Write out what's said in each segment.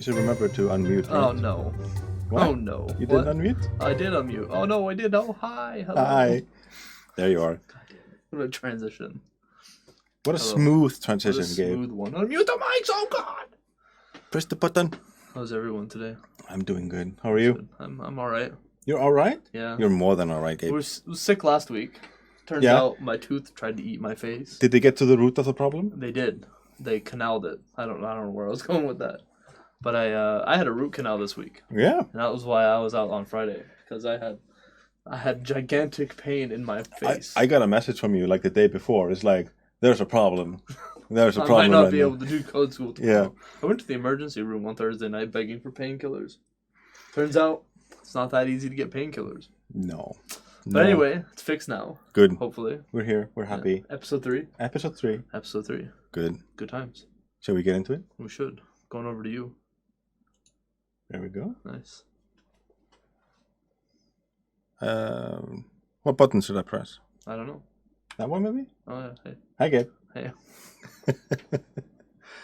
should remember to unmute. Right? Oh no. What? Oh no. You What? didn't unmute? I did unmute. Oh no, I did. Oh hi. Hello. Hi. There you are. What a transition. What a Hello. smooth transition, What a Gabe. smooth one. Unmute the mics. Oh god. Press the button. How's everyone today? I'm doing good. How are you? Good. I'm all right. You're all right? Yeah. You're more than all right, I Gabe. was sick last week. Turns Yeah? out my tooth tried to eat my face. Did they get to the root of the problem? They did. They canaled it. I don't know where I was going with that. But I had a root canal this week. Yeah. And that was why I was out on Friday, because I had gigantic pain in my face. I got a message from you like the day before. It's like, there's a problem. There's a I problem. might not right be now. able to do code school tomorrow. I went to the emergency room on Thursday night begging for painkillers. Turns out it's not that easy to get painkillers. No. But anyway, it's fixed now. Good. Hopefully. We're here. We're happy. Episode 3. Episode 3. Episode 3. Good. Good times. Shall we get into it? We should. Going over to you. There we go. Nice. What button should I press? I don't know. That one, maybe? Oh yeah. Hey. Hi, Gabe. Hey.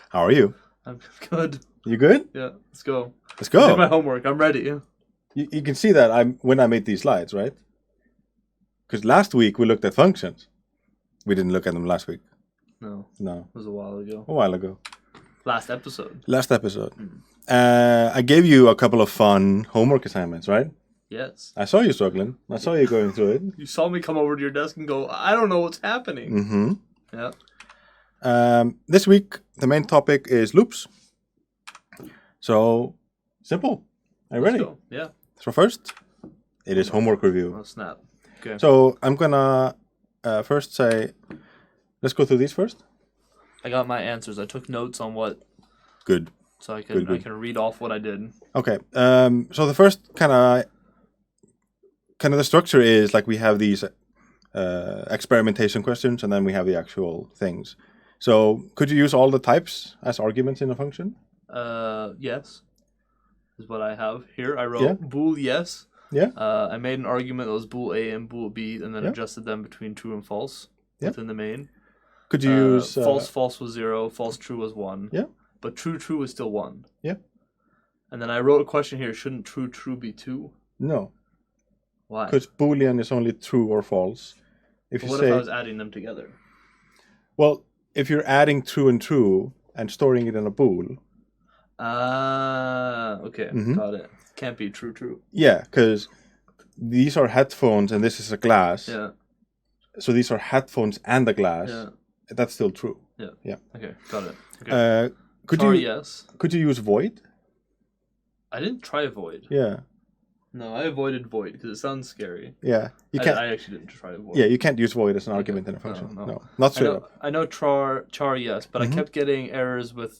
How are you? I'm good. You good? Yeah. Let's go. Let's I did go. my homework. I'm ready. You can see that when I made these slides, right? Because last week we looked at functions. We didn't look at them last week. No. No, It was a while ago. a while ago. Last episode. Last episode. I gave you a couple of fun homework assignments, right? Yes. I saw you struggling. I saw you going through it. You saw me come over to your desk and go, I don't know what's happening. Mm-hmm. Yeah. This week, the main topic is loops. So, simple. Are you Let's ready? go. Yeah. So first, it is homework review. Oh, snap. Okay. So I'm gonna first say, let's go through these first. I got my answers. I took notes on what, Good. so I can Good. I can read off what I did. Okay. So the first kind of the structure is like we have these experimentation questions, and then we have the actual things. So could you use all the types as arguments in a function? Yes. Is what I have here. I wrote bool yes. Yeah. I made an argument that was bool A and bool B, and then Yeah. adjusted them between true and false within the main. Could you use false was 0, false true was 1. Yeah. But true was still 1. Yeah. And then I wrote a question here, shouldn't true be 2? No, Why? because Boolean is only true or false. If you What say, if I was adding them together? well, if you're adding true and storing it in a bool, Okay, Mhm. got it. Can't be true. yeah, because these are headphones and this is a glass. Yeah, So these are headphones and a glass. yeah, That's still true. okay, got it. Okay. Could Sorry, you yes. could you use void? I didn't try void. Yeah, No, I avoided void because it sounds scary. yeah. You can't. I actually didn't try void. Yeah, you can't use void as an Okay. argument in a function. No. No, not I straight know, up. I know char yes, but Mhm. I kept getting errors with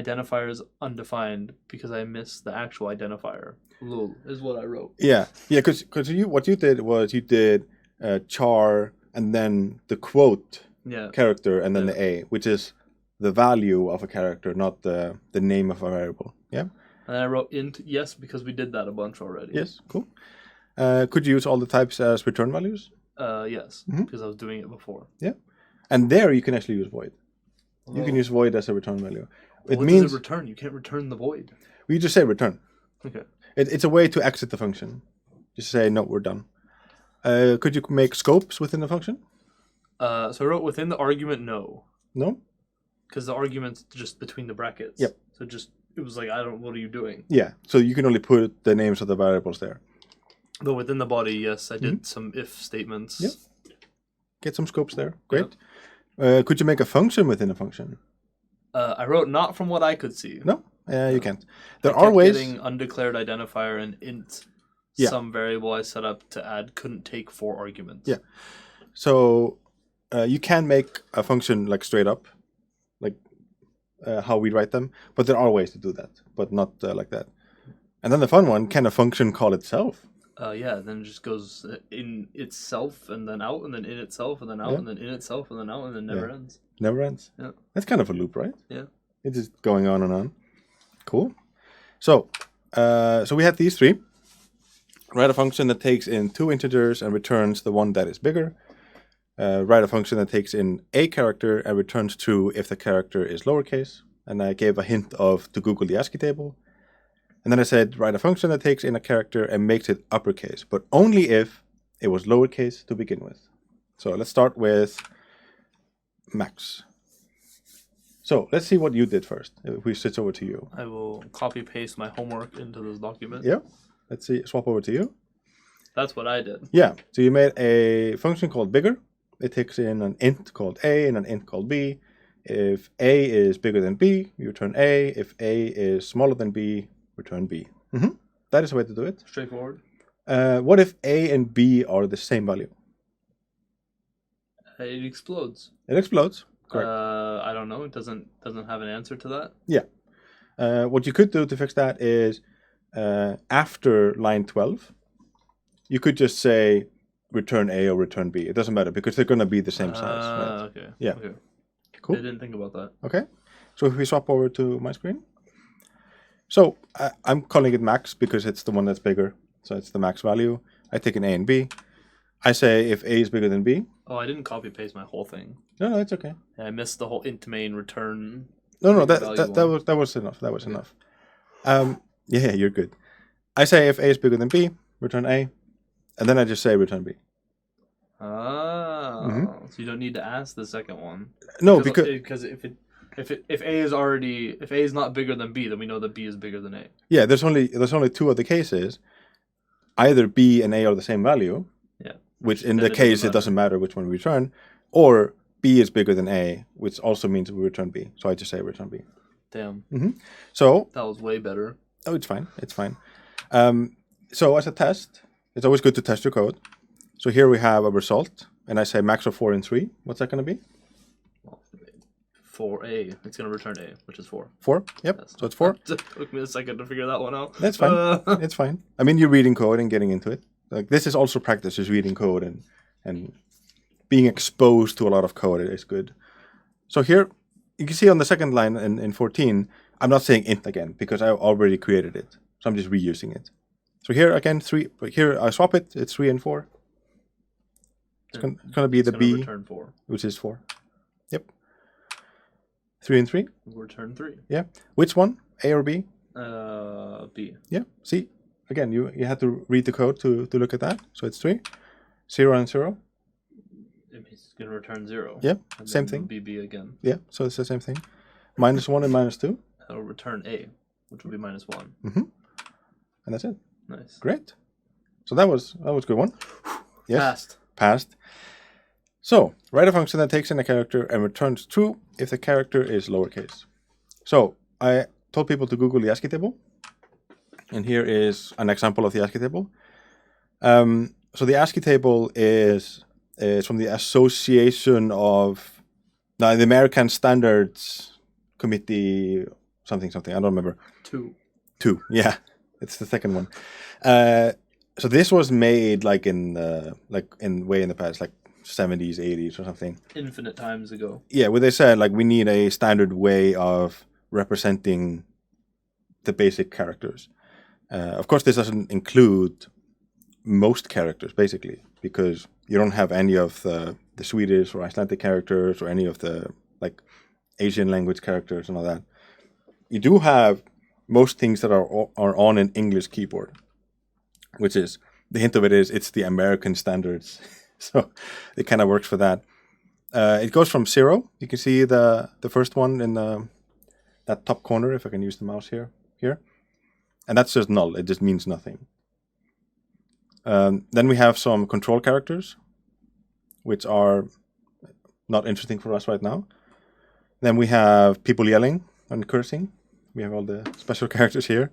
identifiers undefined because I missed the actual identifier. Lul is what I wrote. Yeah, because what you did was you did char and then the quote Yeah, character and then Yeah. the a, which is the value of a character, not the name of a variable. Yeah. and then I wrote int yes because we did that a bunch already. Yes. Cool. Could you use all the types as return values? Yes, Mhm. because I was doing it before. And there you can actually use void. You can Oh. use void as a return value. It What means does it return? You can't return the void. we just say return. Okay. It's a way to exit the function. Just say no, we're done. Could you make scopes within the function? So I wrote within the argument no, No. because the argument's just between the brackets. Yep. So it was like what are you doing? Yeah. So you can only put the names of the variables there. But within the body, yes, I did some if statements. Yep. Get some scopes there. Great. Could you make a function within a function? I wrote not from what I could see. No. You can't. There I are kept ways. getting undeclared identifier and int. Yeah. Some variable I set up to add couldn't take 4 arguments. Yeah. So you can make a function like straight up, like how we write them, but there are ways to do that, but not like that. And then the fun one, can a function call itself? Yeah, then it just goes in itself and then out and then in itself and then out Yeah. and then in itself and then out and then never ends. Never ends. Yeah. That's kind of a loop, right? Yeah. It's just going on and on. Cool. So we had these 3. Write a function that takes in 2 integers and returns the one that is bigger. Write a function that takes in a character and returns true if the character is lowercase. And I gave a hint to Google the ASCII table. And then I said, write a function that takes in a character and makes it uppercase, but only if it was lowercase to begin with. So let's start with Max. So let's see what you did first. If we switch over to you. I will copy paste my homework into this document. Yeah. Let's see. Swap over to you. That's what I did. Yeah. So you made a function called bigger. It takes in an int called a and an int called b. If a is bigger than b, you return a. If a is smaller than b, return b. That is the way to do it. Straightforward. What if a and b are the same value? It explodes. It explodes. Correct. I don't know. It doesn't have an answer to that. Yeah. What you could do to fix that is after line 12, you could just say return A or return B. It doesn't matter because they're going to be the same size. Right? Okay. Yeah. Okay. Cool. I didn't think about that. Okay. So if we swap over to my screen. So I'm calling it max because it's the one that's bigger. So it's the max value. I take an A and B. I say if A is bigger than B. Oh, I didn't copy paste my whole thing. No, it's okay. I missed the whole int main return. No, that was enough. That was enough. Yeah, you're good. I say if A is bigger than B, return A, and then I just say return B. So you don't need to ask the second one. No, because if A is not bigger than B, then we know that B is bigger than A. Yeah, there's only two other cases. Either B and A are the same value. Yeah. Which in the case it doesn't matter which one we return, or B is bigger than A, which also means we return B. So I just say return B. Damn. So that was way better. Oh, it's fine. It's fine. So as a test, it's always good to test your code. So here we have a result, and I say max of 4 and 3. What's that going to be? Well, 4A. It's going to return A, which is 4. 4? Yep. So it's 4. It took me a second to figure that one out. That's fine. It's fine. I mean, you're reading code and getting into it. Like this is also practice, is reading code and being exposed to a lot of code is good. So here, you can see on the second line in 14, I'm not saying int again because I already created it. So I'm just reusing it. So here again, 3. But here I swap it. It's 3 and 4. It's going to be the B, return 4. Which is 4. Yep. 3 and 3. Return 3. Yeah. Which one? A or B? B. Yeah. See. Again, you had to read the code to look at that. So it's 3, 0 and 0. It's going to return 0. Yeah, same thing. B again. Yeah, so it's the same thing. -1 and -2. It'll return A, which will be -1. And that's it. Nice. Great. So that was a good one. Yes. Passed. So write a function that takes in a character and returns true if the character is lowercase. So I told people to Google the ASCII table. And here is an example of the ASCII table. So the ASCII table is from the Association of the American Standards Committee, something. I don't remember. 2. Yeah, it's the second one. So this was made way in the past, like 70s, 80s or something. Infinite times ago. Yeah, where they said we need a standard way of representing the basic characters. Of course, this doesn't include most characters, basically, because you don't have any of the Swedish or Icelandic characters or any of the Asian language characters and all that. You do have most things that are on an English keyboard, which is, the hint of it is, it's the American standards. So it kind of works for that. It goes from 0. You can see the first one in that top corner, if I can use the mouse here. And that's just null. It just means nothing. Then we have some control characters, which are not interesting for us right now. Then we have people yelling and cursing. We have all the special characters here.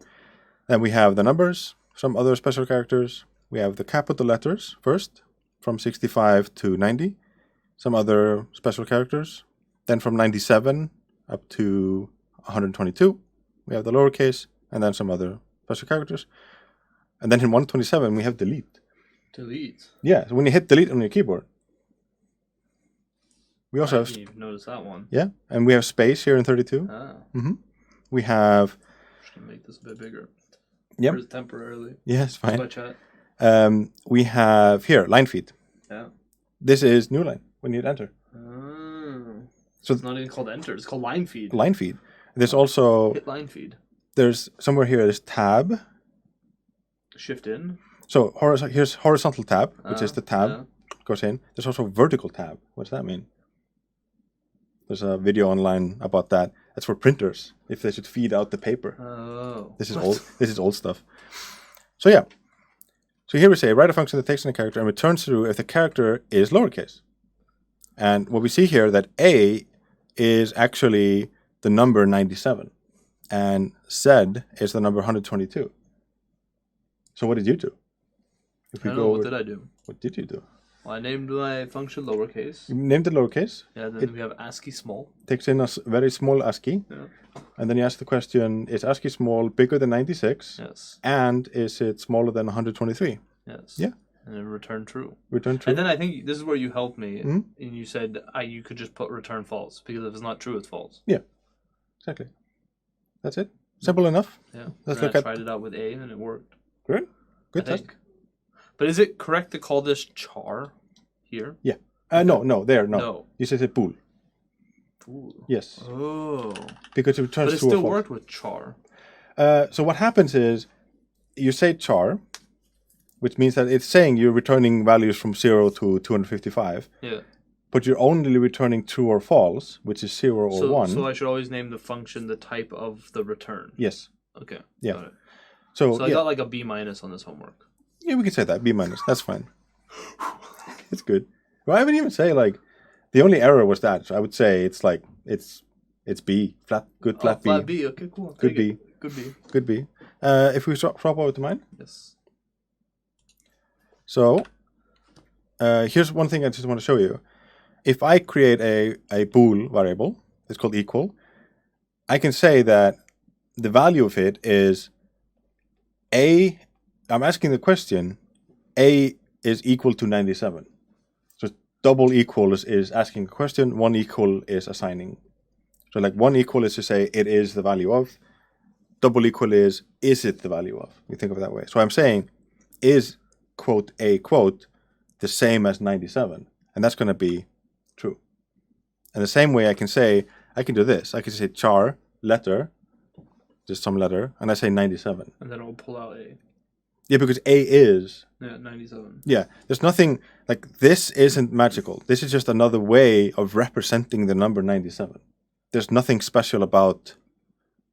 Then we have the numbers, some other special characters. We have the capital letters first, from 65 to 90. Some other special characters. Then from 97 up to 122, we have the lowercase, and then some other special characters. And then in 127, we have delete. Delete? Yeah, so when you hit delete on your keyboard. We also have... You've noticed that one. Yeah, and we have space here in 32. We have... I'm just going to make this a bit bigger. Yep. Temporarily. Yeah, it's fine. My chat. We have here, line feed. Yeah. This is new line when you hit enter. So it's not even called enter, it's called line feed. Line feed. There's also... Hit line feed. there's somewhere here, there's tab. Shift in. So here's horizontal tab, which is the tab. Yeah. Goes in. There's also vertical tab. What does that mean? There's a video online about that. That's for printers, if they should feed out the paper. Oh. This is old. This is old stuff. So yeah. So here we say write a function that takes in a character and returns true if the character is lowercase. And what we see here that A is actually the number 97, and Z is the number 122. So what did you do? If I don't know, what did I do? What did you do? Well, I named my function lowercase. You named it lowercase. Yeah, then we have ASCII small. Takes in a very small ASCII. Yeah. And then you ask the question, is ASCII small bigger than 96? Yes. And is it smaller than 123? Yes. Yeah. And then return true. Return true. And then I think this is where you helped me. And you said you could just put return false, because if it's not true, it's false. Yeah. Exactly. That's it. Simple enough. Yeah. Let's and look I at... tried it out with A and it worked. Good. Good I test. think. But is it correct to call this char here? Yeah. No. There, no. No. You said bool. Ooh. Yes. Oh. Because it returns But it true or still false. worked with char. So what happens is you say char, which means that it's saying you're returning values from 0 to 255. Yeah. But you're only returning true or false, which is 0 or 1. So I should always name the function the type of the return. Yes. Okay. Yeah. Got it. So I got like a B- on this homework. Yeah, we can say that. B-. That's fine. It's good. Well, I would even say like the only error was that. So I would say it's like it's B. Flat B. Flat B. Okay, cool. Good B. Good B. Good B. If we swap over to mine. Yes. So here's one thing I just want to show you. If I create a bool variable, it's called equal, I can say that the value of it is A. I'm asking the question, A is equal to 97. So double equal is asking a question, one equal is assigning. So like one equal is to say it is the value of, double equal is it the value of? You think of it that way. So I'm saying is quote A quote the same as 97, and that's going to be true. And the same way I can do this. I can say char letter, just some letter, and I say 97. And then it will pull out A. Yeah, because A is... Yeah, 97. Yeah, there's nothing... Like, this isn't magical. This is just another way of representing the number 97. There's nothing special about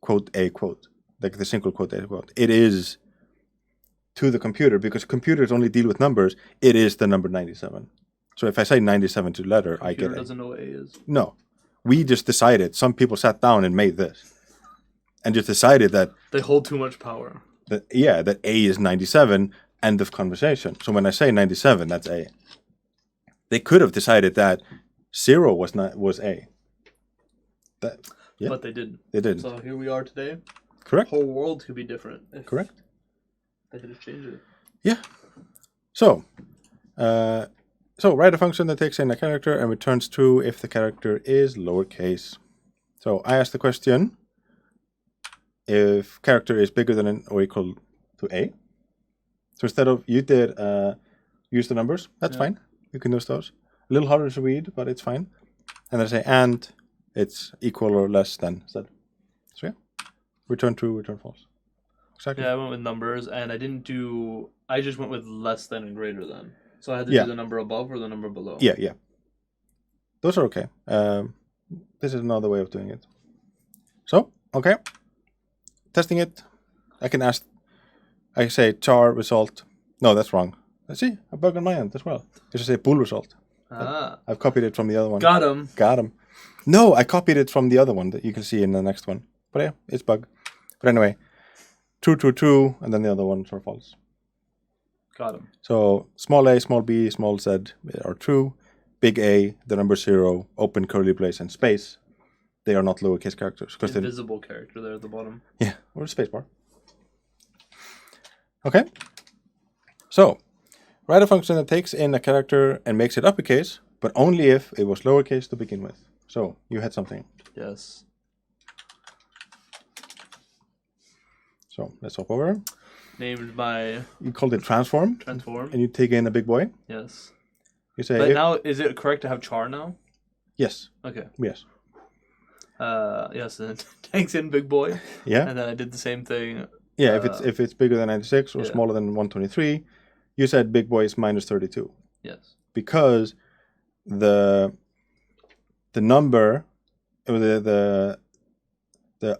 quote A quote. Like the single quote A quote. It is to the computer, because computers only deal with numbers. It is the number 97. So if I say 97 to letter, I get A. Doesn't know what A is. No. We just decided. Some people sat down and made this. And just decided that... They hold too much power. That A is 97, end of conversation. So when I say 97, that's A. They could have decided that 0 was A. Yeah. But they didn't. They didn't. So here we are today. Correct. The whole world could be different. Correct. I could have changed it. Yeah. So write a function that takes in a character and returns true if the character is lowercase. So I asked the question, if character is bigger than or equal to A. So instead of, you did use the numbers, that's fine. You can use those. A little harder to read, but it's fine. And then I say, and it's equal or less than Z. So yeah, return true, return false. Exactly. Yeah, I went with numbers, and I just went with less than and greater than. So I had to do the number above or the number below. Yeah. Those are okay. This is another way of doing it. So, okay. Testing it. I say char result. No, that's wrong. Let's see, a bug on my end as well. I should say bool result. I've copied it from the other one. Got him. No, I copied it from the other one that you can see in the next one. But yeah, it's bug. But anyway, true, and then the other ones are false. Got him. So small a, small b, small z are true. Big A, the number 0, open curly brace and space. They are not lowercase characters. Invisible character there at the bottom. Yeah, or a space bar. Okay. So, write a function that takes in a character and makes it uppercase, but only if it was lowercase to begin with. So, you had something. Yes. So, let's hop over. Named by... You called it transform. Transform. And you take in a big boy. Yes. You say... But now, is it correct to have char now? Yes. Okay. Yes. Yes, and tanks in big boy. Yeah. And then I did the same thing. Yeah, if it's bigger than 96 or smaller than 123, you said big boy is minus 32. Yes. Because the number, or the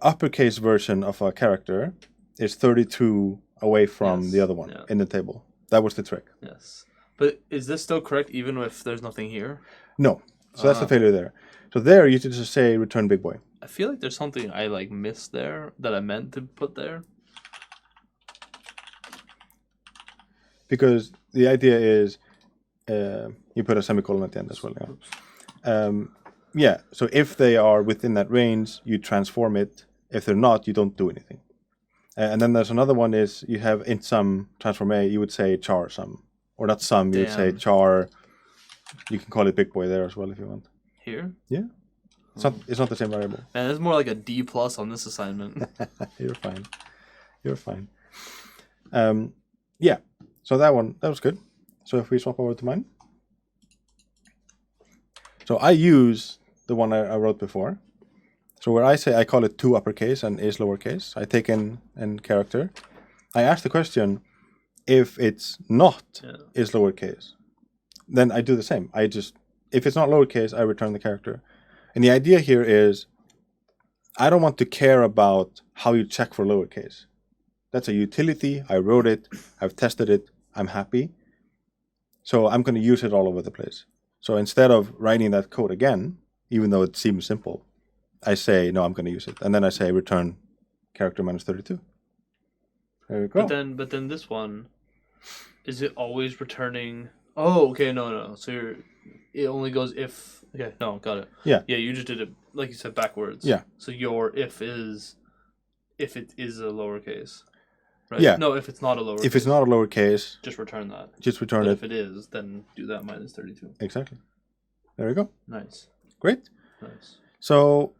uppercase version of a character is 32 away from the other one in the table. That was the trick. Yes. But is this still correct even if there's nothing here? No. So that's the failure there. So there you should just say return big boy. I feel like there's something I missed there that I meant to put there. Because the idea is you put a semicolon at the end as well. Yeah. So if they are within that range, you transform it. If they're not, you don't do anything. And then there's another one is you have int sum transform A, you would say char sum. Or not sum, you would say char. You can call it big boy there as well if you want. Here? Yeah. It's not the same variable. Man, it's more like a D+ on this assignment. You're fine. Yeah. So that was good. So if we swap over to mine. So I use the one I wrote before. So where I call it to uppercase and is lowercase. I take in character. I ask the question, if it's not is lowercase, then I do the same. If it's not lowercase, I return the character. And the idea here is, I don't want to care about how you check for lowercase. That's a utility. I wrote it. I've tested it. I'm happy. So I'm going to use it all over the place. So instead of writing that code again, even though it seems simple, I say, no, I'm going to use it. And then I say return character minus 32. There we go. But then this one, is it always returning? Oh, okay, no. So it only goes if. Okay, no, got it. Yeah. Yeah, you just did it like you said backwards. Yeah. So your if it is a lowercase. Right? Yeah. No, if it's not a lowercase. If it's not a lowercase, just return that. Just return but it. If it is, then do that minus 32. Exactly. There we go. Nice. Great. Nice. So,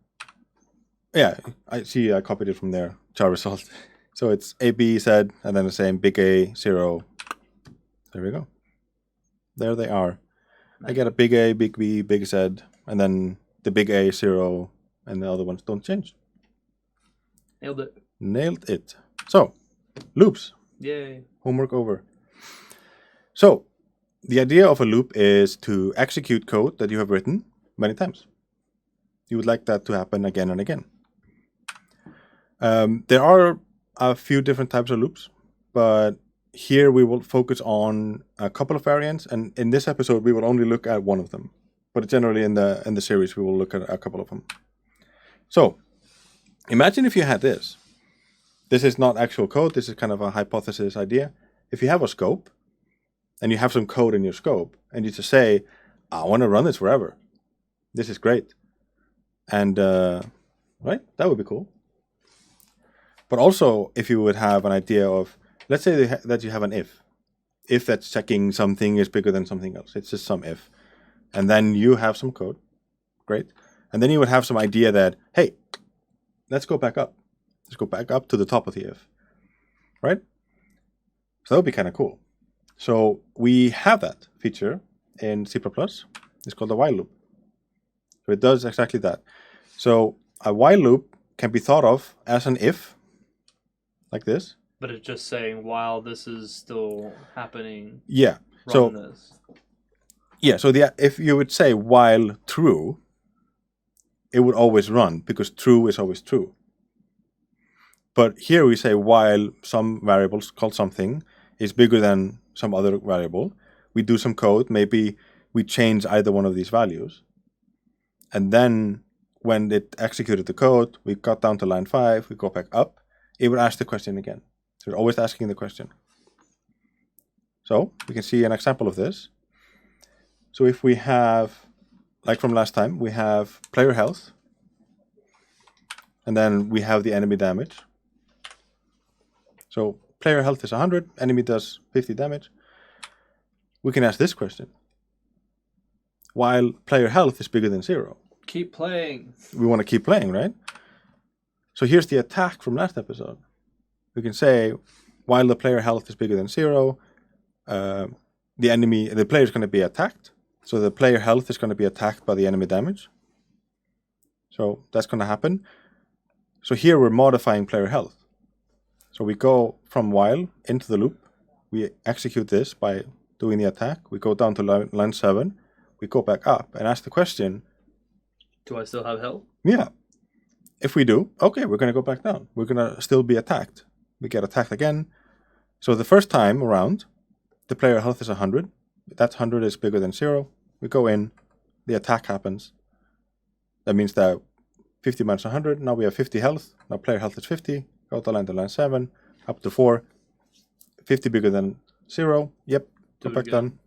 yeah, I see I copied it from there. Char result. So it's A, B, Z, and then the same big A, 0. There we go. There they are. Nice. I get a big A, big B, big Z, and then the big A, 0, and the other ones don't change. Nailed it. So, loops. Yay. Homework over. So, the idea of a loop is to execute code that you have written many times. You would like that to happen again and again. There are a few different types of loops, but here we will focus on a couple of variants, and in this episode we will only look at one of them. But generally in the series we will look at a couple of them. So, imagine if you had this. This is not actual code, this is kind of a hypothesis idea. If you have a scope, and you have some code in your scope, and you just say, I want to run this forever. This is great. And, right, that would be cool. But also, if you would have an idea of, let's say that you have an if that's checking something is bigger than something else. It's just some if. And then you have some code. Great. And then you would have some idea that, hey, let's go back up. Let's go back up to the top of the if. Right? So that would be kind of cool. So we have that feature in C++. It's called a while loop. So it does exactly that. So a while loop can be thought of as an if, like this. But it's just saying while this is still happening. Yeah. Run this. Yeah. So if you would say while true, it would always run because true is always true. But here we say while some variables called something is bigger than some other variable, we do some code. Maybe we change either one of these values, and then when it executed the code, we got down to line 5. We go back up. It would ask the question again. So we're always asking the question. So we can see an example of this. So if we have, like from last time, we have player health, and then we have the enemy damage. So player health is 100, enemy does 50 damage. We can ask this question. While player health is bigger than 0. Keep playing. We want to keep playing, right? So here's the attack from last episode. We can say, while the player health is bigger than 0, the player is going to be attacked. So the player health is going to be attacked by the enemy damage. So that's going to happen. So here we're modifying player health. So we go from while into the loop. We execute this by doing the attack. We go down to line 7. We go back up and ask the question. Do I still have health? Yeah. If we do, okay, we're going to go back down. We're going to still be attacked. We get attacked again. So the first time around, the player health is 100. That 100 is bigger than 0. We go in. The attack happens. That means that 50 minus 100. Now we have 50 health. Now player health is 50. Go to line 7. Up to 4. 50 bigger than 0. Yep. Go back down.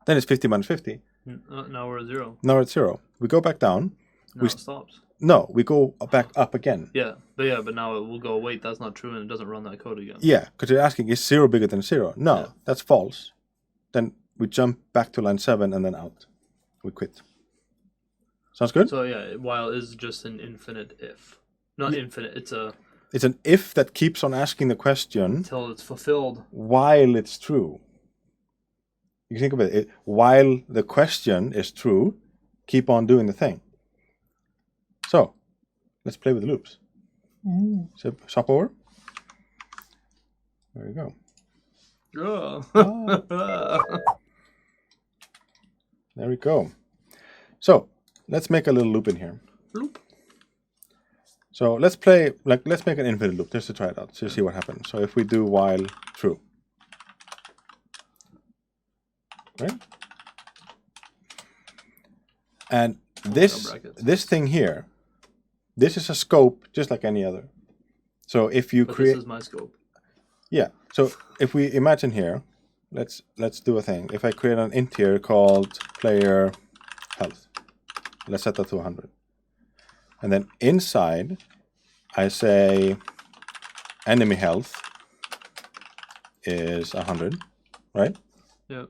Then it's 50 minus 50. Now we're at 0. Now we're at 0. We go back down. Now it stops. No, we go back up again. Yeah, but now it will go, wait, that's not true, and it doesn't run that code again. Yeah, because you're asking, is 0 bigger than 0? No, Yeah. that's false. Then we jump back to line 7 and then out. We quit. Sounds good? So yeah, while is just an infinite if. Not infinite, It's an if that keeps on asking the question until it's fulfilled. while it's true. You can think about it. While the question is true, keep on doing the thing. So, let's play with the loops. So, swap over. There you go. There we go. So, let's make a little loop in here. Loop. So let's make an infinite loop just to try it out, to see what happens. So if we do while true, right? And this thing here, this is a scope just like any other. So if you create, this is my scope. Yeah. So if we imagine here, let's do a thing. If I create an int here called player health, let's set that to 100. And then inside, I say enemy health is 100, right? Yeah.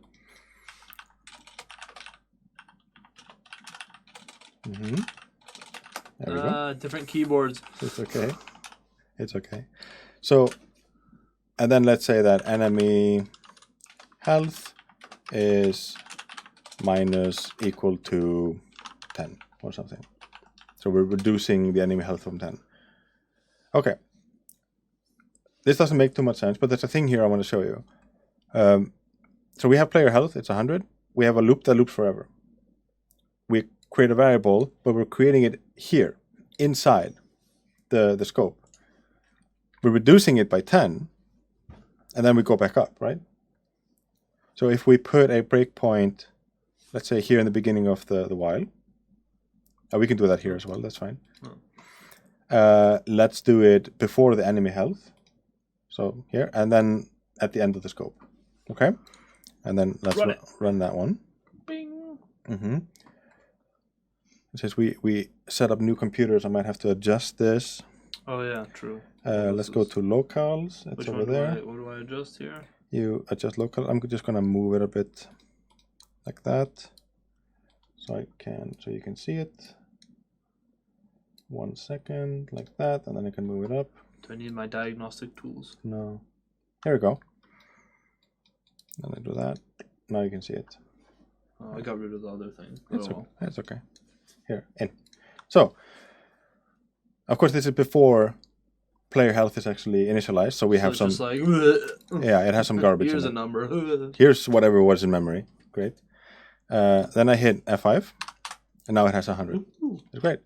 There we go. Different keyboards. It's okay. It's okay. So, and then let's say that enemy health is minus equal to 10 or something. So we're reducing the enemy health from 10. Okay. This doesn't make too much sense, but there's a thing here I want to show you. So we have player health, it's 100. We have a loop that loops forever. We create a variable, but we're creating it here, inside the scope. We're reducing it by 10, and then we go back up, right? So if we put a breakpoint, let's say here in the beginning of the while, we can do that here as well, that's fine. Let's do it before the enemy health. So here, and then at the end of the scope. Okay? And then let's run that one. Bing. Since we set up new computers, I might have to adjust this. Oh yeah, true. Let's go to locals. It's Which over one there. what do I adjust here? You adjust local. I'm just gonna move it a bit like that, so you can see it. 1 second, like that, and then I can move it up. Do I need my diagnostic tools? No. Here we go. And I do that. Now you can see it. Oh, I got rid of the other thing. It's okay. Here, in. So, of course, this is before player health is actually initialized, so we have some. Just like, yeah, it has some garbage. Here's in a it. number. Here's whatever was in memory. Great. Then I hit F5, and now it has 100. It's great.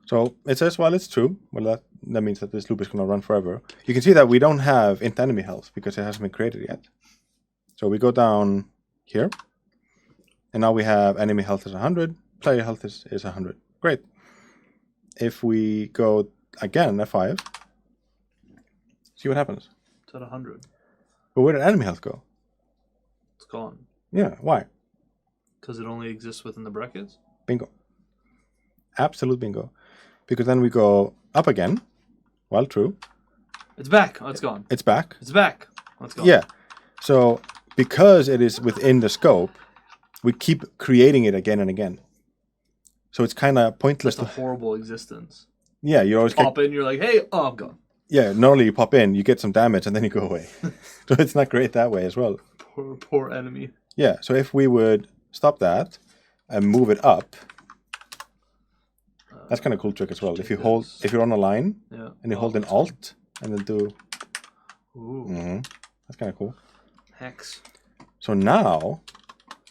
So it says, well, it's true. Well, that means that this loop is going to run forever. You can see that we don't have int enemy health because it hasn't been created yet. So we go down here, and now we have enemy health is 100, player health is 100. Great. If we go again, F5, see what happens. It's at 100. But where did enemy health go? It's gone. Yeah, why? Because it only exists within the brackets? Bingo. Absolute bingo. Because then we go up again, while true. It's back. Oh, it's gone. It's back. It's back. Oh, it's gone. Yeah. So because it is within the scope, we keep creating it again and again. So it's kind of pointless. It's a horrible existence. Yeah, you always pop in, you're like, hey, oh, I'm gone. Yeah, normally you pop in, you get some damage, and then you go away. So it's not great that way as well. Poor enemy. Yeah, so if we would stop that and move it up, That's kind of cool trick as well. If you're on a line, and you hold an Alt, and then do... Ooh. That's kind of cool. Hex. So now,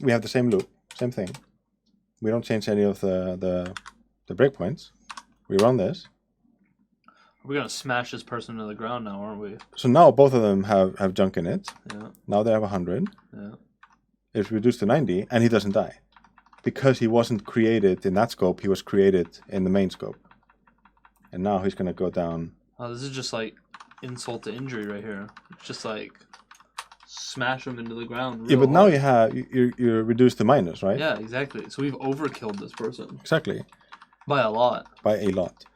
we have the same loop, same thing. We don't change any of the breakpoints. We run this. We're going to smash this person into the ground now, aren't we? So now both of them have junk in it. Yeah. Now they have 100. Yeah. It's reduced to 90, and he doesn't die. Because he wasn't created in that scope, he was created in the main scope. And now he's going to go down. Oh, this is just like insult to injury right here. It's just like smash him into the ground. Yeah, but now you're reduced to minus, right? Yeah, exactly. So we've overkilled this person. Exactly. By a lot. By a lot.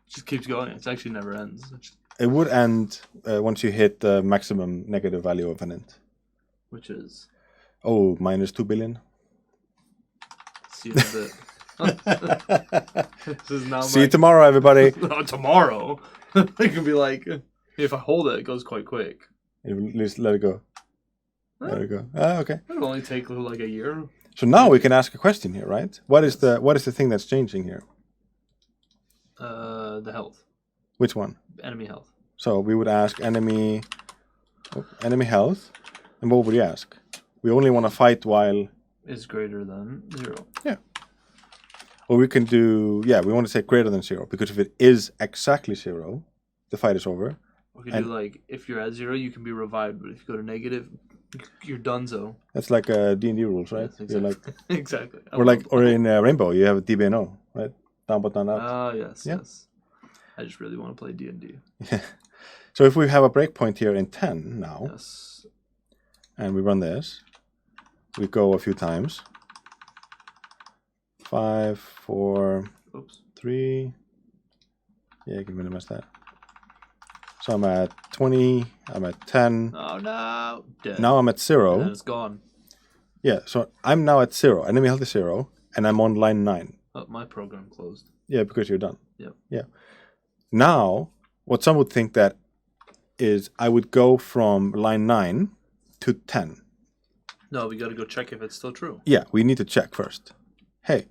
It just keeps going. It actually never ends. It would end once you hit the maximum negative value of an int. Which is? Oh, minus 2 billion. See you in a bit. This is now See you tomorrow, everybody. Tomorrow? It can be like, if I hold it, it goes quite quick. Just let it go. Let it go. Okay. It'll only take like a year. So now we can ask a question here, right? What is the thing that's changing here? The health. Which one? Enemy health. So we would ask enemy health, and what would we ask? We only want to fight while is greater than 0. Yeah. Or we can do we want to say greater than 0, because if it is exactly 0, the fight is over. We can do like if you're at 0, you can be revived, but if you go to negative, you're donezo. That's like D&D rules, right? Yes, exactly. You're like exactly. or in Rainbow, you have a DBNO, right? Down but not out. Oh yes. I just really want to play D&D. Yeah. So if we have a breakpoint here in 10 now, and we run this, we go a few times. 5, 4, 3. Yeah, you can minimize that. So I'm at 20. I'm at 10. Oh no! Dead. Now I'm at 0. And it's gone. Yeah, so I'm now at 0. Enemy health is 0, and I'm on line 9. Oh, my program closed. Yeah, because you're done. Yep. Yeah. Now, what some would think that is I would go from line 9 to 10. No, we got to go check if it's still true. Yeah, we need to check first. Hey,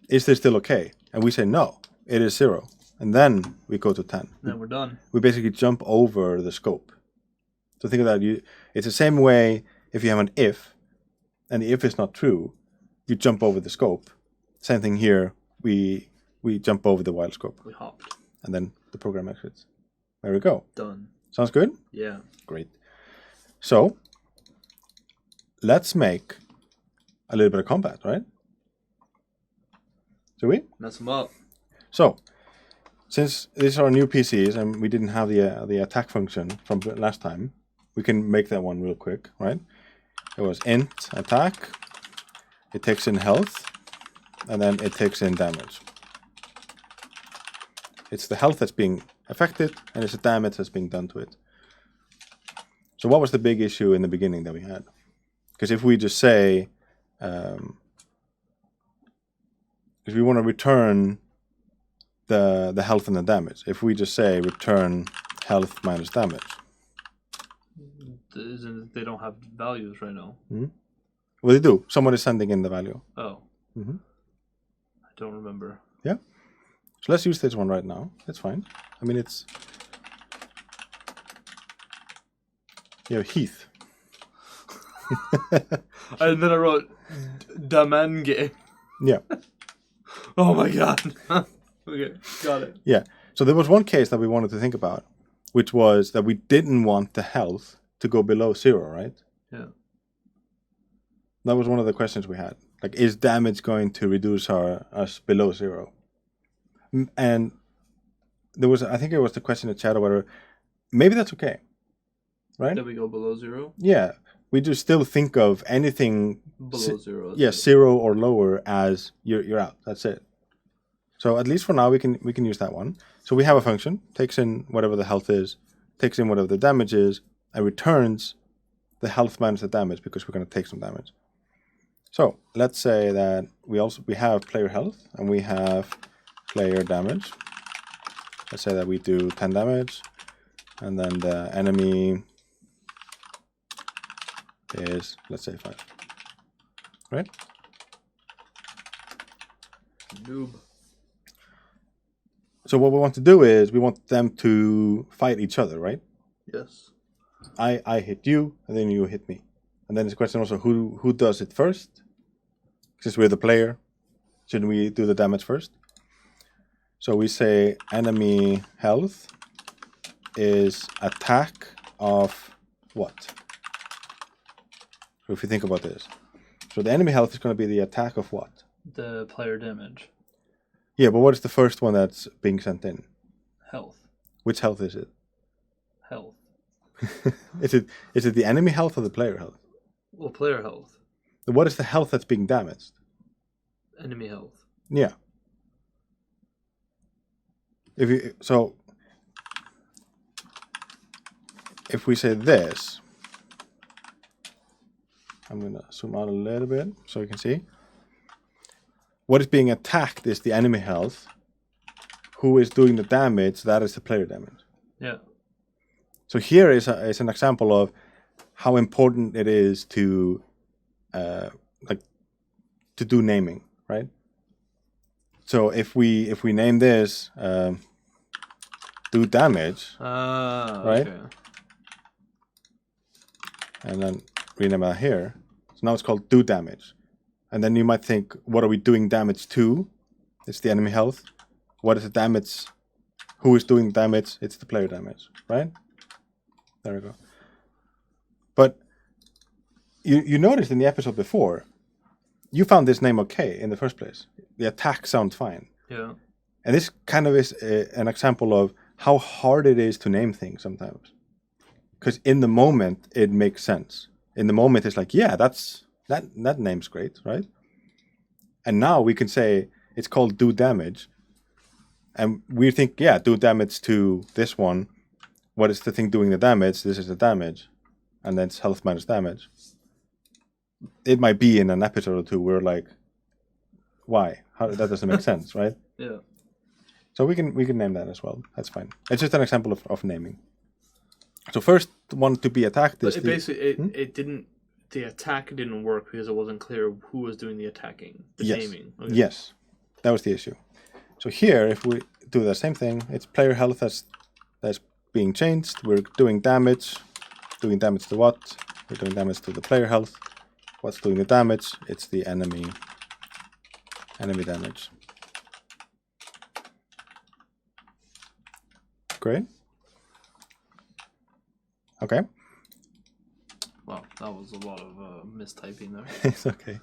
is this still okay? And we say no, it is 0. And then we go to 10. Then we're done. We basically jump over the scope. So think of that. It's the same way if you have an if, and the if is not true, you jump over the scope. Same thing here. We jump over the while scope. We hopped. And then the program exits. There we go. Done. Sounds good? Yeah. Great. So, let's make a little bit of combat, right? Shall we? Mess them up. So, since these are new PCs and we didn't have the attack function from last time, we can make that one real quick, right? It was int attack. It takes in health, and then it takes in damage. It's the health that's being affected, and it's the damage that's being done to it. So what was the big issue in the beginning that we had? Because if we just say, if we want to return the health and the damage, if we just say return health minus damage. They don't have values right now. Mm-hmm. Well, they do. Someone is sending in the value. Oh. Mm-hmm. I don't remember. Yeah. So let's use this one right now. That's fine. I mean, it's... You know, Heath. And then I wrote Damenge. Yeah. Oh my god. Okay, got it. Yeah. So there was one case that we wanted to think about, which was that we didn't want the health to go below 0, right? Yeah. That was one of the questions we had. Like, is damage going to reduce us below 0? And there was, I think it was the question in chat or whatever, maybe that's okay, right? That we go below 0? Yeah. We just still think of anything below 0. Yeah, 0 or lower as you're out. That's it. So at least for now, we can use that one. So we have a function, takes in whatever the health is, takes in whatever the damage is, and returns the health minus the damage because we're going to take some damage. So let's say that we have player health and we have player damage. Let's say that we do 10 damage, and then the enemy is, let's say, 5. Right? Noob. So what we want to do is we want them to fight each other, right? Yes. I hit you, and then you hit me. And then it's a question also who does it first? Since we're the player, shouldn't we do the damage first? So we say enemy health is attack of what? So if you think about this. So the enemy health is going to be the attack of what? The player damage. Yeah, but what is the first one that's being sent in? Health. Which health is it? Health. Is it the enemy health or the player health? Well, player health. What is the health that's being damaged? Enemy health. Yeah. If we say this, I'm going to zoom out a little bit so you can see. What is being attacked is the enemy health. Who is doing the damage? That is the player damage. Yeah. So here is an example of how important it is to to do naming, right? So if we name this do damage, right? Okay. And then rename that here. So now it's called do damage. And then you might think, what are we doing damage to? It's the enemy health. What is the damage? Who is doing damage? It's the player damage, right? There we go. But you noticed in the episode before, you found this name okay in the first place. The attack sounds fine. Yeah. And this kind of is an example of how hard it is to name things sometimes. Because in the moment, it makes sense. In the moment, it's like, yeah, that name's great, right? And now we can say it's called do damage. And we think, yeah, do damage to this one. What is the thing doing the damage? This is the damage. And then it's health minus damage. It might be in an episode or two, we're like, why? That doesn't make sense, right? Yeah. So we can name that as well. That's fine. It's just an example of naming. So first one to be attacked is it didn't. The attack didn't work because it wasn't clear who was doing the attacking. The naming. Okay. Yes, that was the issue. So here, if we do the same thing, it's player health that's being changed. We're doing damage. Doing damage to what? We're doing damage to the player health. What's doing the damage? It's the enemy damage. Great. Okay. Wow, that was a lot of mistyping there. It's okay.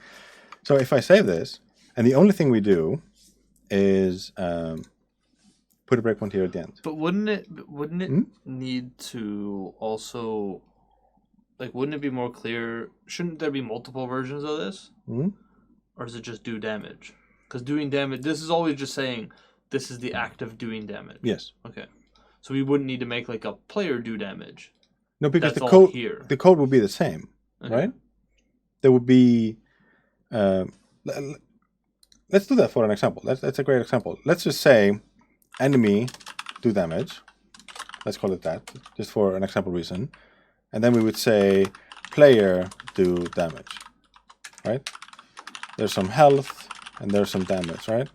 So if I save this, and the only thing we do is put a breakpoint here at the end. But wouldn't it need to also, like, wouldn't it be more clear? Shouldn't there be multiple versions of this? Or is it just do damage? Because doing damage, this is always just saying this is the act of doing damage. Yes. Okay. So we wouldn't need to make like a player do damage. No, because That's the code would be the same, okay. Right? There would be. Let's do that for an example. That's a great example. Let's just say enemy do damage. Let's call it that, just for an example reason. And then we would say player do damage, right? There's some health and there's some damage, right?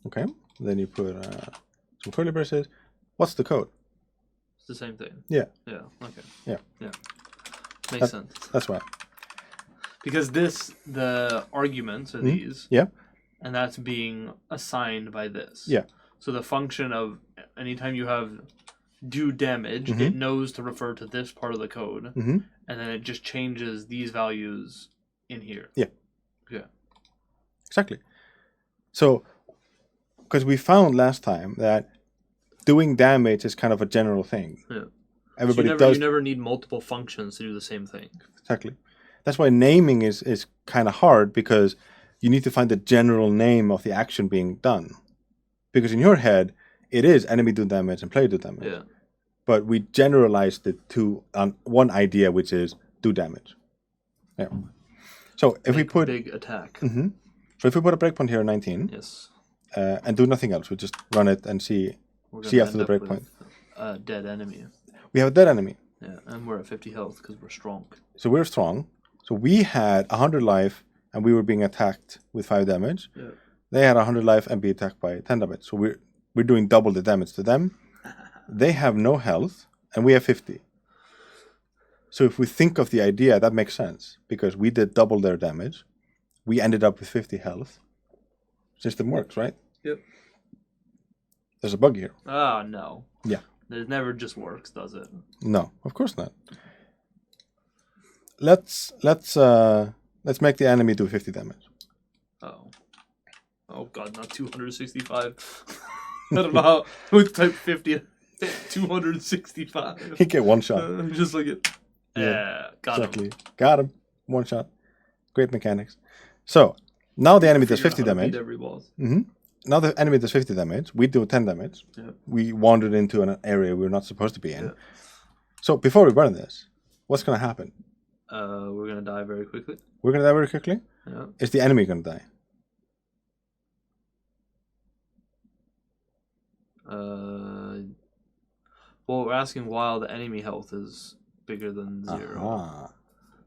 Okay, then you put some curly braces. What's the code? It's the same thing. Yeah. Yeah. Okay. Yeah. Makes sense. That's right. Because the arguments are these. Yeah. And that's being assigned by this. Yeah. So the function of anytime you have do damage, it knows to refer to this part of the code. And then it just changes these values in here. Yeah. Yeah. Exactly. So, because we found last time that doing damage is kind of a general thing. Yeah. Everybody so you never need multiple functions to do the same thing. Exactly. That's why naming is kind of hard, because you need to find the general name of the action being done. Because in your head, it is enemy do damage and player do damage. Yeah. But we generalized it to one idea, which is do damage. Yeah. So if we put big attack. So if we put a breakpoint here at 19. Yes. And do nothing else, we just run it and see after the breakpoint. Dead enemy. We have a dead enemy. Yeah, and we're at 50 health because we're strong. So we're strong. So we had 100 life and we were being attacked with 5 damage. Yeah. They had 100 life and be attacked by 10 damage. So we're doing double the damage to them. They have no health, and we have 50. So if we think of the idea, that makes sense, because we did double their damage. We ended up with 50 health. System works, right? Yep. There's a bug here. Oh, no. Yeah. It never just works, does it? No, of course not. Let's make the enemy do 50 damage. Oh. Oh god, not 265. I don't know how. Who type 50? 265. He get one shot. Just like it. Yeah, got exactly. him. Got him. One shot. Great mechanics. So now the enemy does 50 damage. Beat every boss. Now the enemy does 50 damage. We do 10 damage. Yeah. We wandered into an area we were not supposed to be in. Yeah. So before we burn this, what's going to happen? We're gonna die very quickly. We're going to die very quickly? Yeah. Is the enemy going to die? Well, we're asking while the enemy health is bigger than 0.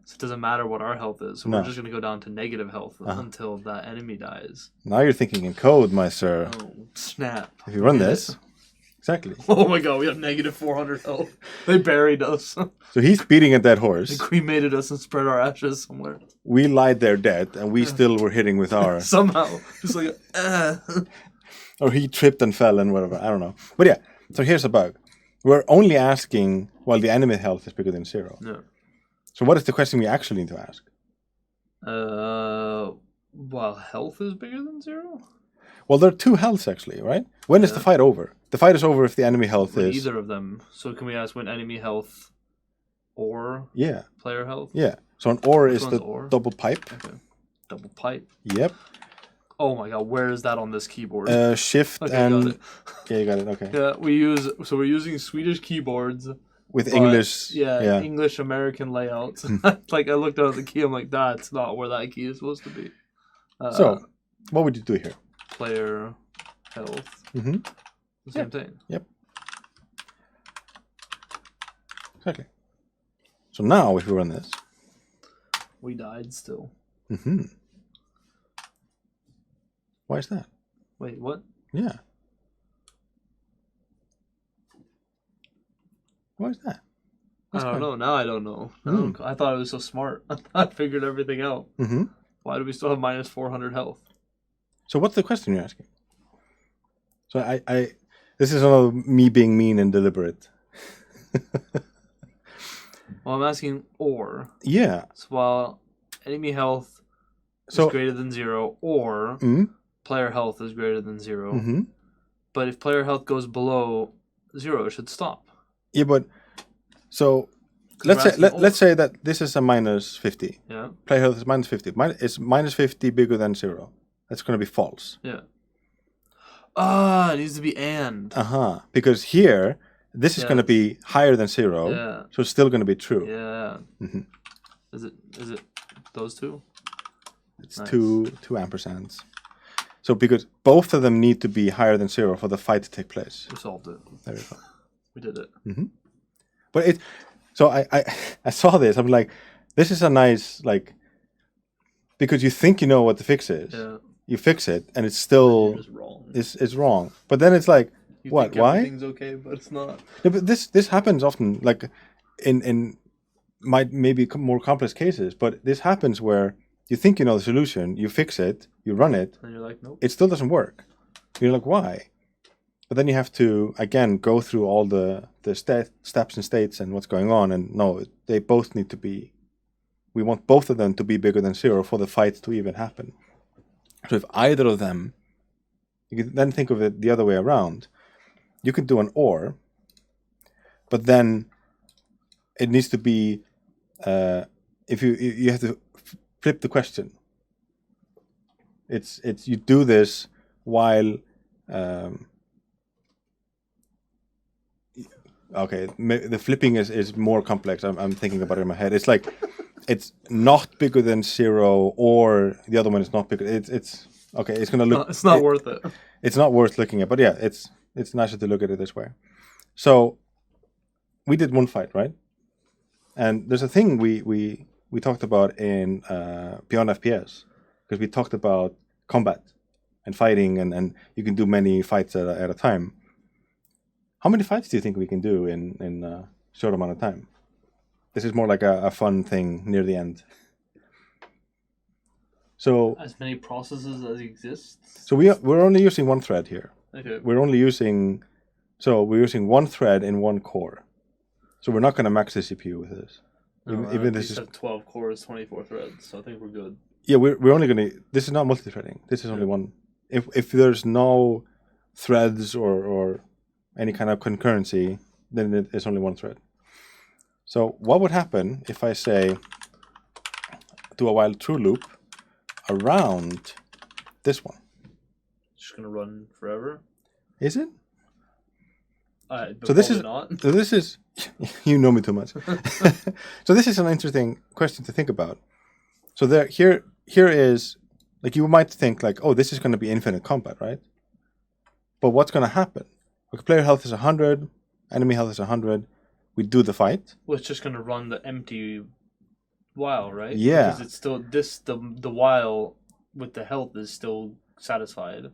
So it doesn't matter what our health is. So we're just going to go down to negative health until that enemy dies. Now you're thinking in code, my sir. Oh, snap. If you run this, exactly. Oh my god, we have negative 400 health. They buried us. So he's beating a dead They horse. cremated us and spread our ashes somewhere. We lied there dead, and we still were hitting with our... Somehow. Just like, Or he tripped and fell and whatever. I don't know. But yeah, so here's a bug. We're only asking while the enemy health is bigger than 0. No. So what is the question we actually need to ask? While health is bigger than 0? Well, there are 2 healths actually, right? When is the fight over? The fight is over if the enemy health When is... either of them. So can we ask when enemy health or player health? Yeah. So an OR Which is the one's OR? double pipe. Okay. Double pipe. Yep. Oh my god, where is that on this keyboard? Shift okay, and... got it. Yeah, you got it. Okay. Yeah, we're using Swedish keyboards. With English... Yeah, English American layouts. Like, I looked at the key, I'm like, that's not where that key is supposed to be. So, what would you do here? Player health. Mm-hmm. The same thing. Yep. Exactly. So now, if we run this... We died still. Mm-hmm. Why is that? Wait, what? Yeah. Why is that? I don't know. Now I don't know. I thought it was so smart. I figured everything out. Mm-hmm. Why do we still have minus 400 health? So what's the question you're asking? So I this is another me being mean and deliberate. Well, I'm asking or. Yeah. So while enemy health is greater than 0 or player health is greater than 0. Mm-hmm. But if player health goes below 0, it should stop. Yeah, but so let's say that this is a minus 50. Yeah. Player health is minus 50. Is minus 50 bigger than 0? That's going to be false. Yeah. It needs to be and. Because here, this is going to be higher than 0. Yeah. So it's still going to be true. Yeah. Mm-hmm. Is it those two? It's nice. two ampersands. So because both of them need to be higher than 0 for the fight to take place. We solved it. There we go. We did it. Mm-hmm. But so I saw this. I'm like, this is a nice, like, because you think you know what the fix is. Yeah. You fix it, and it's still wrong. It's wrong. But then it's like, you what? Think why? Everything's okay, but it's not. Yeah, but this happens often, like in maybe more complex cases. But this happens where you think you know the solution, you fix it, you run it, and you're like, nope. It still doesn't work. You're like, why? But then you have to again go through all the steps and states and what's going on. And no, they both need to be. We want both of them to be bigger than 0 for the fight to even happen. So if either of them, you can then think of it the other way around. You could do an or, but then it needs to be, if you have to flip the question. It's you do this while, okay, the flipping is more complex. I'm thinking about it in my head. It's like, it's not bigger than 0, or the other one is not bigger. It's okay. It's gonna look. It's not worth it. It's not worth looking at. But yeah, it's nicer to look at it this way. So we did one fight, right? And there's a thing we talked about in Beyond FPS. because we talked about combat and fighting, and you can do many fights at a time. How many fights do you think we can do in a short amount of time? This is more like a fun thing near the end. So as many processes as exist. So we're only using one thread here. Okay. We're using one thread in one core. So we're not going to max the CPU with this. No, even this is have 12 cores, 24 threads. So I think we're good. Yeah, we're only going to. This is not multi-threading. This is only one. If there's no threads or any kind of concurrency, then it's only one thread. So what would happen if I say do a while true loop around this one? Just gonna run forever. Is it? So this is not. So this is. You know me too much. So this is an interesting question to think about. So here is, like, you might think like, oh, this is going to be infinite combat, right? But what's going to happen? Okay, player health is 100, enemy health is 100. We do the fight. Well, it's just going to run the empty while, right? Yeah. Because it's still the while with the health is still satisfied.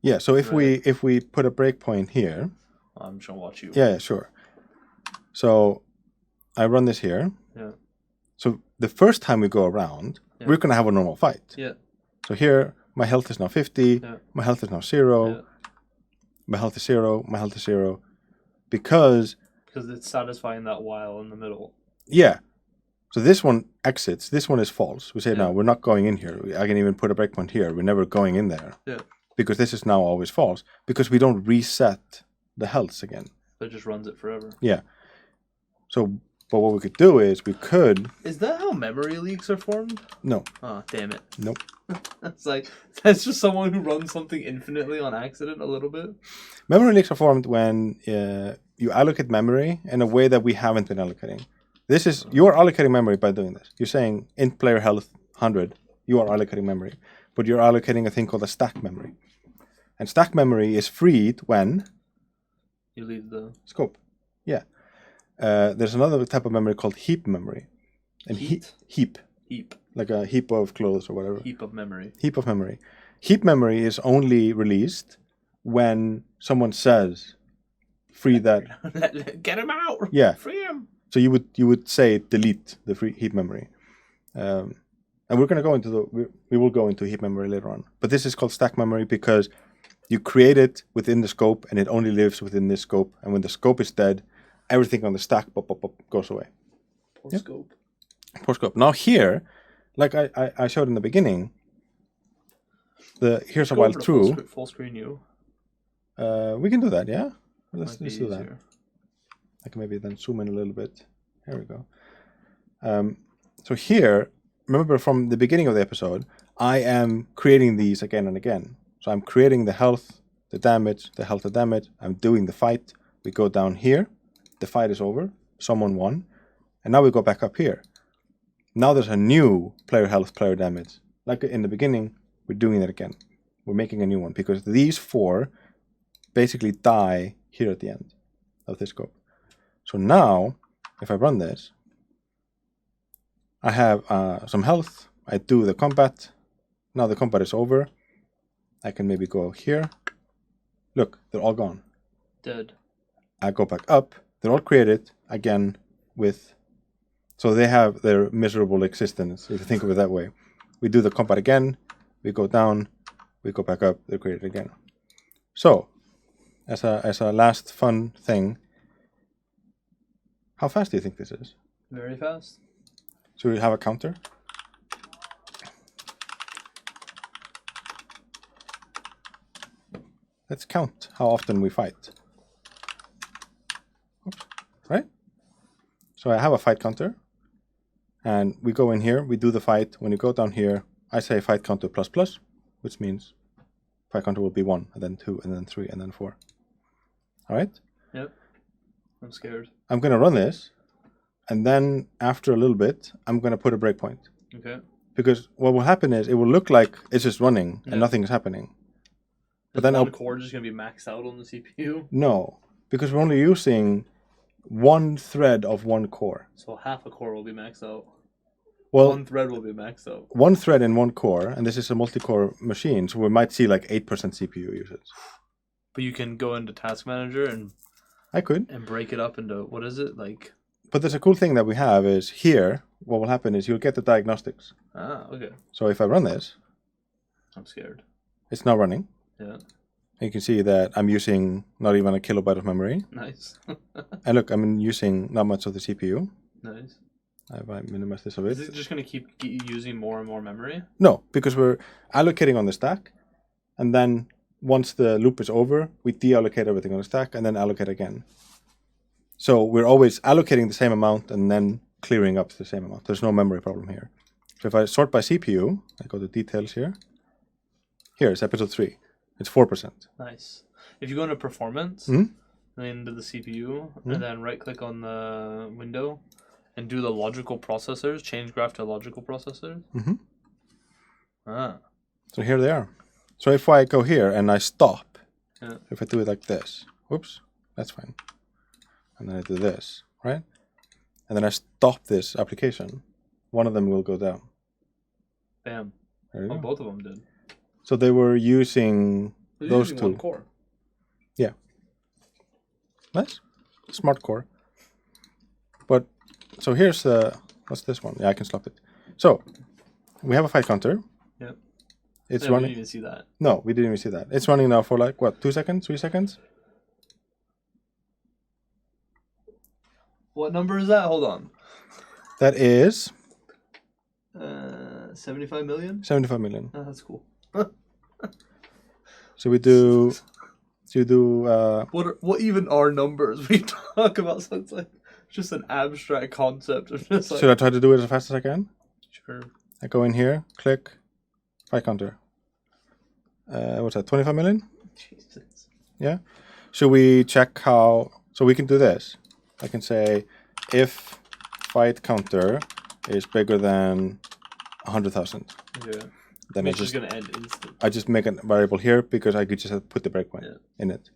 Yeah. So if we put a breakpoint here, I'm just gonna watch you. Yeah, sure. So I run this here. Yeah. So the first time we go around, we're going to have a normal fight. Yeah. So here, my health is now 50. Yeah. My health is now 0. Yeah. My health is 0. My health is 0. Because it's satisfying that while in the middle. Yeah. So this one exits. This one is false. We say, no, we're not going in here. I can even put a breakpoint here. We're never going in there. Yeah. Because this is now always false. Because we don't reset the healths again. So it just runs it forever. Yeah. So, but what we could do is we could... Is that how memory leaks are formed? No. Oh, damn it. Nope. It's like, that's just someone who runs something infinitely on accident a little bit. Memory leaks are formed when you allocate memory in a way that we haven't been allocating. This is, you're allocating memory by doing this. You're saying int player health 100, you are allocating memory. But you're allocating a thing called a stack memory. And stack memory is freed when... You leave the... Scope. Yeah. There's another type of memory called heap memory. And heap. Heap. Like a heap of clothes or whatever. Heap of memory. Heap of memory. Heap memory is only released when someone says, free that. Get him out. Yeah. Free him. So you would say delete the free heap memory. And we're going to go into we will go into heap memory later on. But this is called stack memory because you create it within the scope and it only lives within this scope. And when the scope is dead, everything on the stack goes away. Poor scope. Poor scope. Now here, like I showed in the beginning, here's a while true. Full screen you. We can do that, yeah? Let's do that. I can maybe then zoom in a little bit. Here we go. So here, remember from the beginning of the episode, I am creating these again and again. So I'm creating the health, the damage, the health, the damage. I'm doing the fight. We go down here. The fight is over. Someone won. And now we go back up here. Now there's a new player health, player damage. Like in the beginning, we're doing it again. We're making a new one because these 4 basically die here at the end of this scope. So now, if I run this, I have some health. I do the combat. Now the combat is over. I can maybe go here. Look, they're all gone. Dead. I go back up. They're all created again with... So they have their miserable existence, if you think of it that way. We do the combat again. We go down. We go back up. They're created again. So, as a last fun thing, how fast do you think this is? Very fast. So we have a counter. Let's count how often we fight. Oops. Right? So I have a fight counter. And we go in here, we do the fight. When you go down here, I say fight counter plus plus, which means fight counter will be 1, and then 2, and then 3, and then 4. All right? Yep. I'm scared. I'm going to run this. And then after a little bit, I'm going to put a breakpoint. Okay. Because what will happen is it will look like it's just running and nothing is happening. But then one core just going to be maxed out on the CPU? No, because we're only using one thread of one core. So half a core will be maxed out. Well, one thread will be maxed out. One thread in one core, and this is a multi-core machine, so we might see like 8% CPU usage. But you can go into Task Manager and break it up into, what is it, like? But there's a cool thing that we have is here, what will happen is you'll get the diagnostics. Ah, okay. So if I run this... I'm scared. It's now running. Yeah. You can see that I'm using not even a kilobyte of memory. Nice. And look, I'm using not much of the CPU. Nice. I minimize this a bit. Is it just going to keep using more and more memory? No, because we're allocating on the stack, and then once the loop is over, we deallocate everything on the stack and then allocate again. So we're always allocating the same amount and then clearing up the same amount. There's no memory problem here. So if I sort by CPU, I go to details here. Here's episode 3. It's 4%. Nice. If you go into performance, into the CPU, and then right-click on the window, and do the logical processors, change graph to logical processors. So here they are. So if I go here and I stop, if I do it like this, whoops, that's fine. And then I do this, right? And then I stop this application, one of them will go down. Bam. Oh, both of them did. So they were using those two. One core. Yeah. Nice. Smart core. But, so here's the, what's this one? Yeah, I can stop it. So, we have a fight counter. Yeah. It's running. running. We didn't even see that. No, we didn't even see that. It's running now for like, what, 2 seconds, 3 seconds? What number is that? Hold on. That is... 75 million? 75 million. Oh, that's cool. So we do... What even are numbers? We talk about something like just an abstract concept. Of just like, should I try to do it as fast as I can? Sure. I go in here, click, fight counter. What's that, 25 million? Jesus. Yeah. Should we check how... So we can do this. I can say if fight counter is bigger than 100,000. Yeah. Then it's just going to end instant. I just make a variable here because I could just put the breakpoint in it.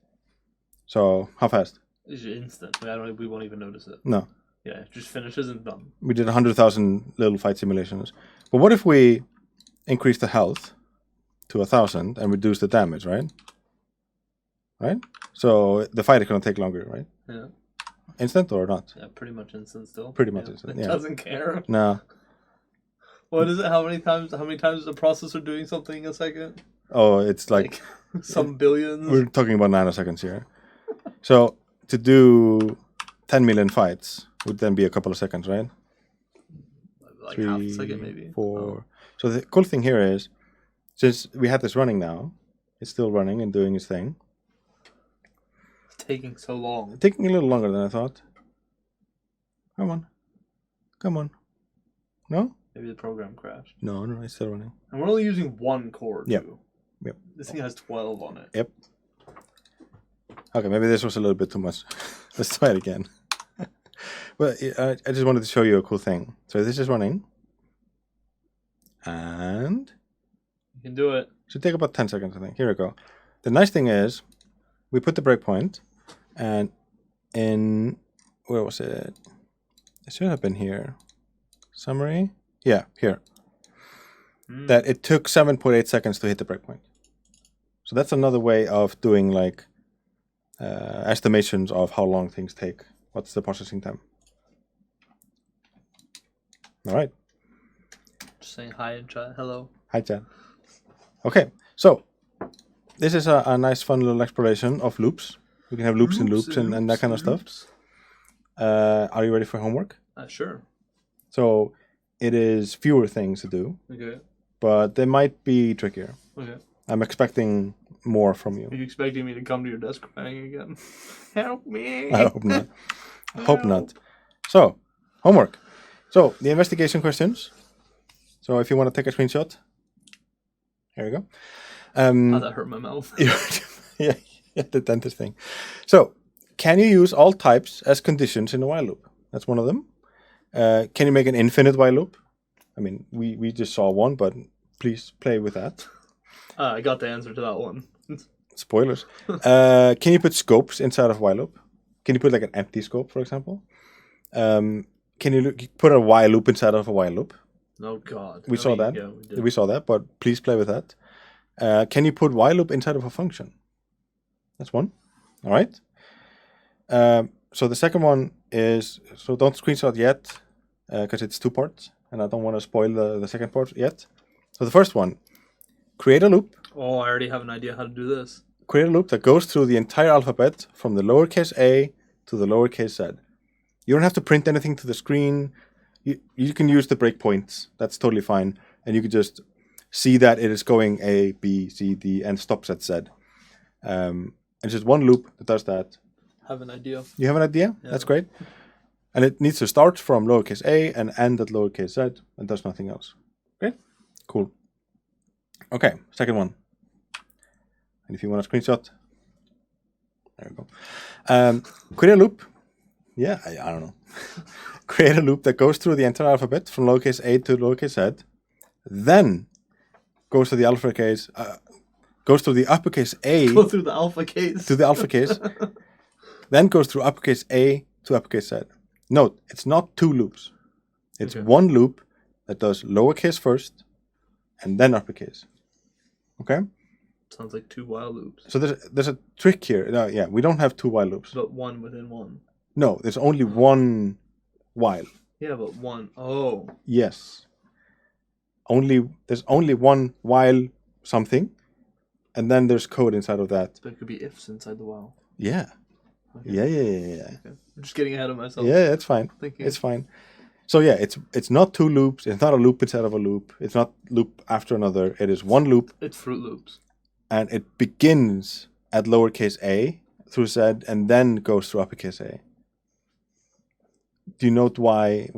So how fast? It's instant. We won't even notice it. No. Yeah, it just finishes and done. We did 100,000 little fight simulations. But what if we increase the health to 1,000 and reduce the damage, right? Right? So the fight is going to take longer, right? Yeah. Instant or not? Yeah, pretty much instant still. Pretty much instant, It doesn't care. No. What is it? How many times is the processor doing something a second? Oh, it's like some billions. We're talking about nanoseconds here. So to do 10 million fights would then be a couple of seconds, right? Like 3, half a second maybe. 4. Oh. So the cool thing here is, since we had this running now, it's still running and doing its thing. It's taking so long. It's taking a little longer than I thought. Come on. Come on. No? Maybe the program crashed. No, it's still running. And we're only using one core, too. Yep. This thing has 12 on it. Yep. Okay, maybe this was a little bit too much. Let's try it again. Well, I just wanted to show you a cool thing. So this is running. And... You can do it. Should take about 10 seconds, I think. Here we go. The nice thing is, we put the breakpoint, and in... Where was it? It should have been here. Summary? Yeah, here. That it took 7.8 seconds to hit the breakpoint. So that's another way of doing like estimations of how long things take. What's the processing time? All right. Just saying hi in chat. Hello. Hi, chat. Okay, so this is a nice fun little exploration of loops. We can have loops and loops and that kind of stuff. Are you ready for homework? Sure. So it is fewer things to do. Okay. But they might be trickier. Okay. I'm expecting more from you. Are you expecting me to come to your desk crying again? Help me! I hope not. Hope not. So, homework. So, the investigation questions. So, if you want to take a screenshot. Here we go. That hurt my mouth. yeah, the dentist thing. So, can you use all types as conditions in a while loop? That's one of them. Can you make an infinite while loop? I mean, we just saw one, but please play with that. I got the answer to that one. Spoilers. Can you put scopes inside of while loop? Can you put like an empty scope, for example? Can you put a while loop inside of a while loop? Oh God. We saw that. Yeah, we did. We saw that, but please play with that. Can you put while loop inside of a function? That's one. All right. So the second one is, so don't screenshot yet, because it's 2 parts, and I don't want to spoil the second part yet. So the first one, create a loop. Oh, I already have an idea how to do this. Create a loop that goes through the entire alphabet from the lowercase a to the lowercase z. You don't have to print anything to the screen. You can use the breakpoints. That's totally fine. And you can just see that it is going A, B, C, D, and stops at Z. And it's just one loop that does that. Have an idea. You have an idea? Yeah. That's great. And it needs to start from lowercase a and end at lowercase z and does nothing else. Great. Cool. Okay, second one. And if you want a screenshot, there we go. Create a loop. Yeah, I don't know. Create a loop that goes through the entire alphabet from lowercase a to lowercase z, then goes to the uppercase, goes through the uppercase a. Go through the alpha case. To the alpha case, then goes through uppercase a to uppercase z. Note, it's not 2 loops. It's one loop that does lowercase first and then uppercase. Okay? Sounds like 2 while loops. So there's a trick here. No, yeah, we don't have 2 while loops. But one within one. No, there's only one while. Yeah, but one. Oh. Yes. There's only one while something, and then there's code inside of that. There could be ifs inside the while. Yeah. Okay. Yeah. Okay. I'm just getting ahead of myself. Yeah, it's fine. It's fine. So yeah, it's not 2 loops. It's not a loop inside of a loop. It's not loop after another. It is one loop. It's Fruit Loops. And it begins at lowercase a through z and then goes through uppercase a. Do you note why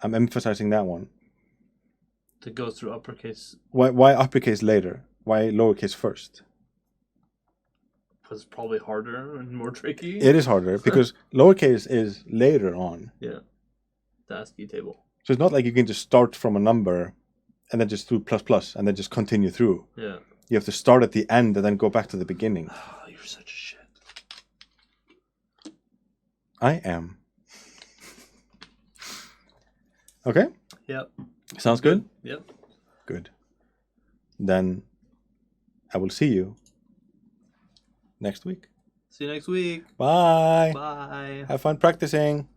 I'm emphasizing that one? It goes through uppercase. Why uppercase later? Why lowercase first? Because it's probably harder and more tricky. It is harder because lowercase is later on. Yeah. The ASCII table. So it's not like you can just start from a number and then just do plus and then just continue through. Yeah. You have to start at the end and then go back to the beginning. Oh, you're such a shit. I am. Okay? Yep. Sounds good? Yep. Good. Then I will see you next week. See you next week. Bye. Bye. Have fun practicing.